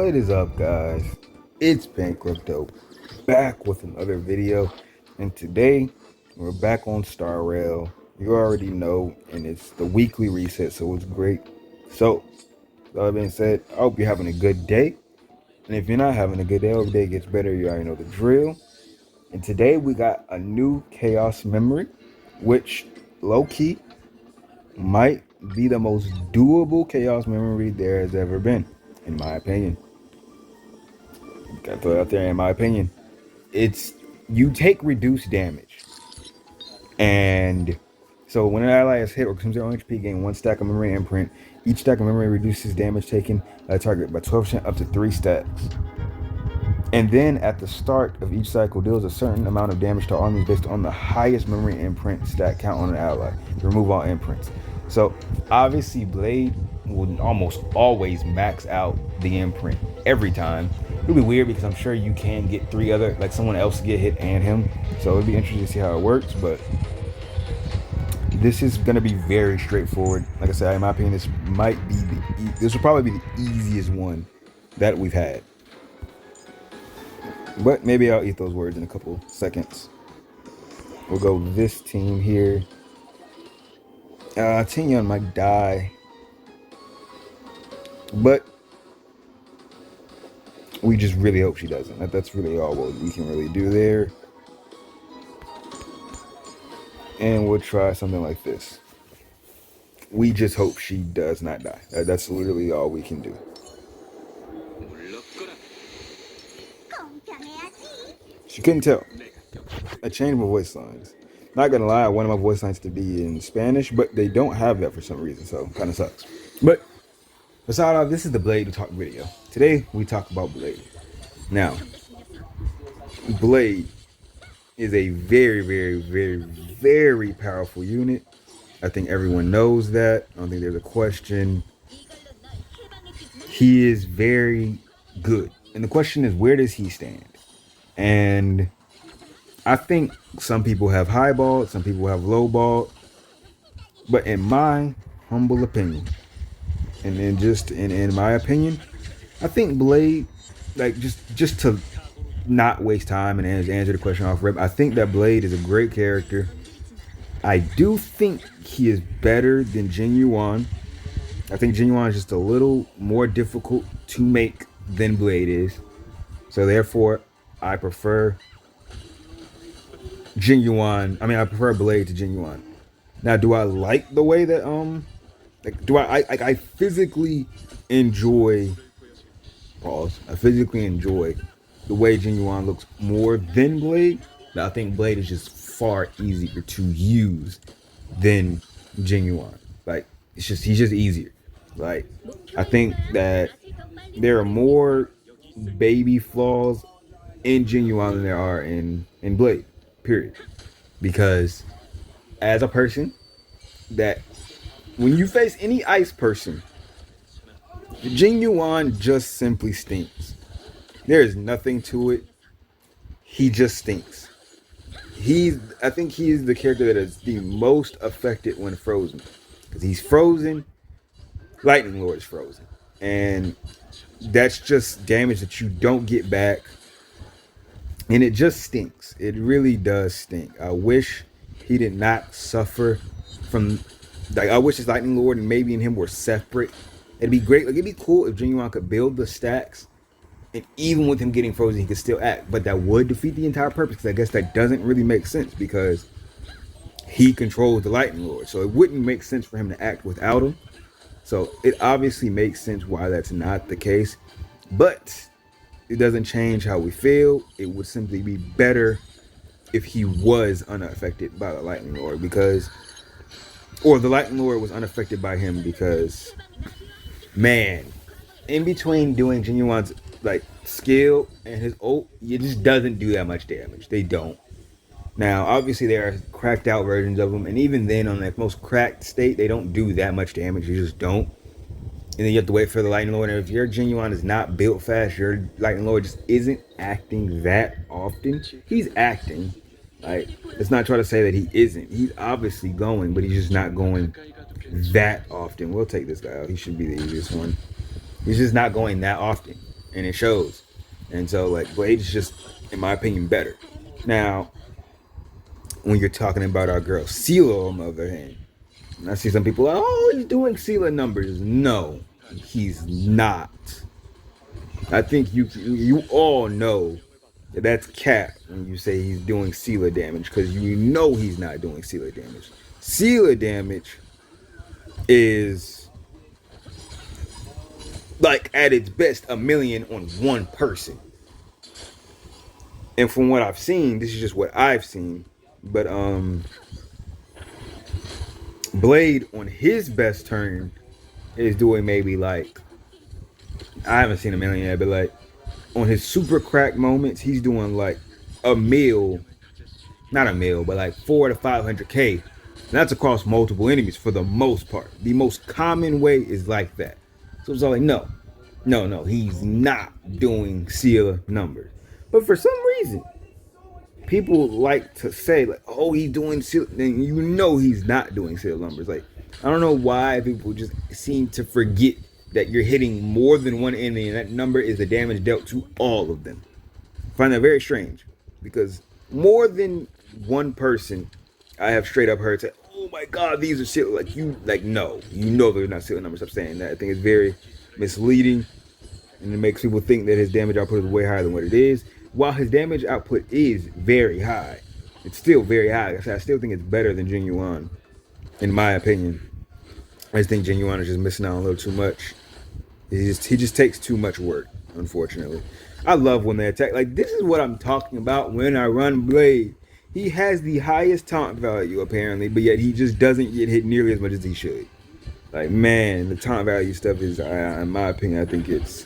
What is up, guys? It's Bankrupt back with another video, and today we're back on Star Rail. You already know, and it's the weekly reset, so it's great. So, with all that being said, I hope you're having a good day, and if you're not having a good day, every day gets better. You already know the drill. And today we got a new chaos memory, which low key might be the most doable chaos memory there has ever been, in my opinion. Gotta throw it out there, in my opinion. It's you take reduced damage, and so when an ally is hit or consumes their own HP, gain one stack of memory imprint. Each stack of memory reduces damage taken by a target by 12% up to 3 stacks. And then at the start of each cycle, deals a certain amount of damage to all enemies based on the highest memory imprint stat count on an ally. Remove all imprints. So obviously Blade will almost always max out the imprint every time. It'll be weird because I'm sure you can get 3 other, like someone else get hit and him. So it'll be interesting to see how it works, but this is gonna be very straightforward. Like I said, in my opinion, this will probably be the easiest one that we've had. But maybe I'll eat those words in a couple seconds. We'll go this team here. Tinyon might die. But we just really hope she doesn't. That's really all what we can really do there. And we'll try something like this. We just hope she does not die. That's literally all we can do. She couldn't tell. I changed my voice lines. Not gonna lie, I wanted my voice lines to be in Spanish, but they don't have that for some reason, so kind of sucks. But besides all, this is the Blade Talk video. Today we talk about Blade. Now, Blade is a very, very, very, very powerful unit. I think everyone knows that. I don't think there's a question. He is very good, and the question is, where does he stand? And I think some people have highballed, some people have lowballed, but in my humble opinion, and then just in my opinion, I think Blade, like just to not waste time and answer the question off rip, I think that Blade is a great character. I do think he is better than Genuine. I think Genuine is just a little more difficult to make than Blade is, so therefore I prefer Genuine. I prefer Blade to Genuine. Now, do I like the way that I physically enjoy I physically enjoy the way Genuine looks more than Blade. But I think Blade is just far easier to use than Genuine. Like he's just easier. Like I think that there are more baby flaws in Genuine than there are in Blade, period. Because as a person that when you face any ice person, Genuine just simply stinks. There is nothing to it. He just stinks. I think he is the character that is the most affected when frozen. Because he's frozen, Lightning Lord is frozen. And that's just damage that you don't get back. And it just stinks. It really does stink. I wish he did not suffer from, like, I wish his Lightning Lord and maybe in him were separate. It'd be great. Like, it'd be cool if Genuine could build the stacks, and even with him getting frozen, he could still act. But that would defeat the entire purpose, because I guess that doesn't really make sense, because he controls the Lightning Lord. So it wouldn't make sense for him to act without him. So it obviously makes sense why that's not the case. But it doesn't change how we feel. It would simply be better if he was unaffected by the Lightning Lord, or the Lightning Lord was unaffected by him, because, man, in between doing Genuine's like skill and his ult, it just doesn't do that much damage. They don't. Now, obviously, there are cracked out versions of them, and even then, on the most cracked state, they don't do that much damage. You just don't. And then you have to wait for the Lightning Lord. And if your Genuine is not built fast, your Lightning Lord just isn't acting that often. He's acting. Like, let's not try to say that he isn't. He's obviously going, but he's just not going that often. We'll take this guy out. He should be the easiest one. He's just not going that often. and it shows. And so like Blade is just, in my opinion, better. Now, when you're talking about our girl Sela, on the other hand, and I see some people, oh, he's doing Sela numbers. No, he's not. I think you all know that that's cap when you say he's doing Sela damage, because you know he's not doing Sela damage. Sela damage is like at its best a million on one person. And from what I've seen, this is just what I've seen. But Blade on his best turn is doing maybe like, I haven't seen a million yet, but like on his super crack moments, he's doing like a mil, not a mil, but like 400 to 500K. And that's across multiple enemies for the most part. The most common way is like that. So it's all like, no, he's not doing Sela numbers. But for some reason, people like to say like, oh, he's doing Sela, and you know he's not doing Sela numbers. Like, I don't know why people just seem to forget that you're hitting more than one enemy, and that number is the damage dealt to all of them. I find that very strange, because more than one person I have straight up heard say, "Oh my God, these are Sela." Like no, you know they're not Sela numbers. I'm saying that. I think it's very misleading, and it makes people think that his damage output is way higher than what it is. While his damage output is very high, it's still very high. I still think it's better than Genuine, in my opinion. I just think Genuine is just missing out a little too much. He just takes too much work, unfortunately. I love when they attack. Like, this is what I'm talking about when I run Blade. He has the highest taunt value, apparently, but yet he just doesn't get hit nearly as much as he should. Like, man, the taunt value stuff is, in my opinion, I think it's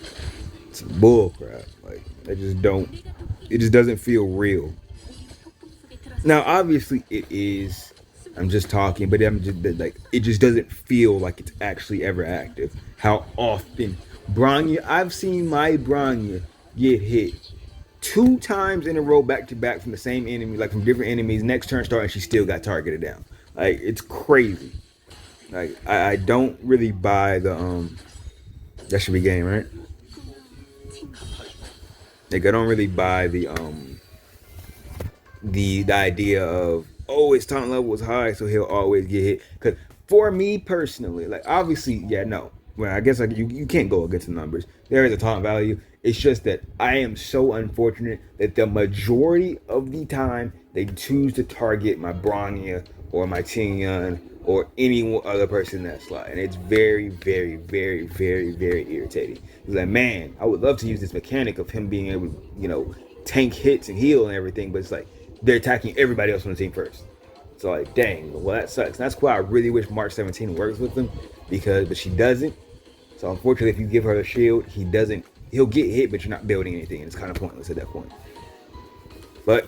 bull crap. Like, it just doesn't feel real. Now, obviously, it is. I'm just talking, but I'm just like, it just doesn't feel like it's actually ever active. How often Bronya? I've seen my Bronya get hit 2 times in a row, back to back, from the same enemy, like from different enemies. Next turn start, and she still got targeted down. Like, it's crazy. Like, I don't really buy the that should be game, right? Like, I don't really buy the idea of, oh, his taunt level was high, so he'll always get hit. Because for me personally, like, obviously, yeah, no. Well, I guess like you can't go against the numbers. There is a taunt value. It's just that I am so unfortunate that the majority of the time they choose to target my Bronya or my Tingyun or any other person in that slot. And it's very, very, very, very, very irritating. It's like, man, I would love to use this mechanic of him being able to, tank hits and heal and everything, but it's like they're attacking everybody else on the team first. So like, dang, well, that sucks. And that's why I really wish March 17 works with them, but she doesn't. So unfortunately, if you give her the shield, he'll get hit, but you're not building anything, and it's kind of pointless at that point. But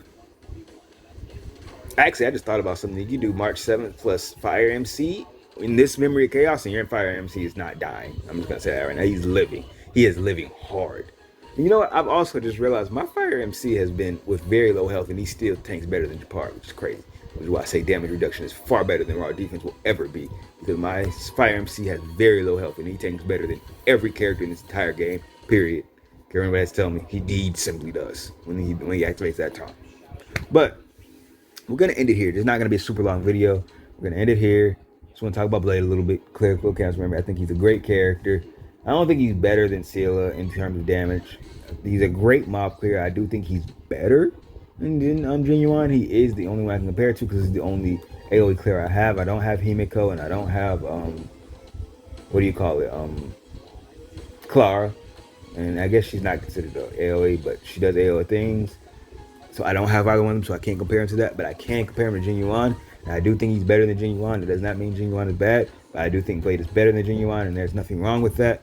actually, I just thought about something. You can do March 7th plus Fire MC in this Memory of Chaos, and your Fire MC is not dying. I'm just gonna say that right now. He's living. He is living hard. And you know what? I've also just realized my Fire MC has been with very low health, and he still tanks better than Japar, which is crazy. Which is why I say damage reduction is far better than raw defense will ever be, because my Fire MC has very low health, and he tanks better than every character in this entire game. Period. Everybody has to tell me he simply does when he activates that taunt. But we're gonna end it here. There's not gonna be a super long video. We're gonna end it here. Just want to talk about Blade a little bit. Clear cast. Remember, I think he's a great character. I don't think he's better than Sela in terms of damage. He's a great mob clear. I do think he's better than Genuine. He is the only one I can compare to, because he's the only AoE clear I have. I don't have Himiko, and I don't have what do you call it? Clara. And I guess she's not considered an AoE, but she does AoE things. So I don't have either one of them, so I can't compare him to that. But I can compare him to Genuine. And I do think he's better than Genuine. It does not mean Genuine is bad, but I do think Blade is better than Genuine, and there's nothing wrong with that.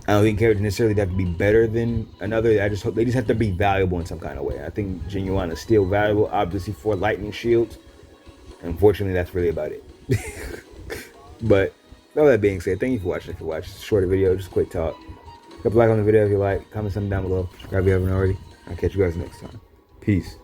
I don't think characters necessarily have to be better than another. I just hope they just have to be valuable in some kind of way. I think Genuine is still valuable, obviously, for lightning shields. Unfortunately, that's really about it. But all that being said, thank you for watching. If you watched a shorter video, just a quick talk. Drop a like on the video if you like. Comment something down below. Subscribe if you haven't already. I'll catch you guys next time. Peace.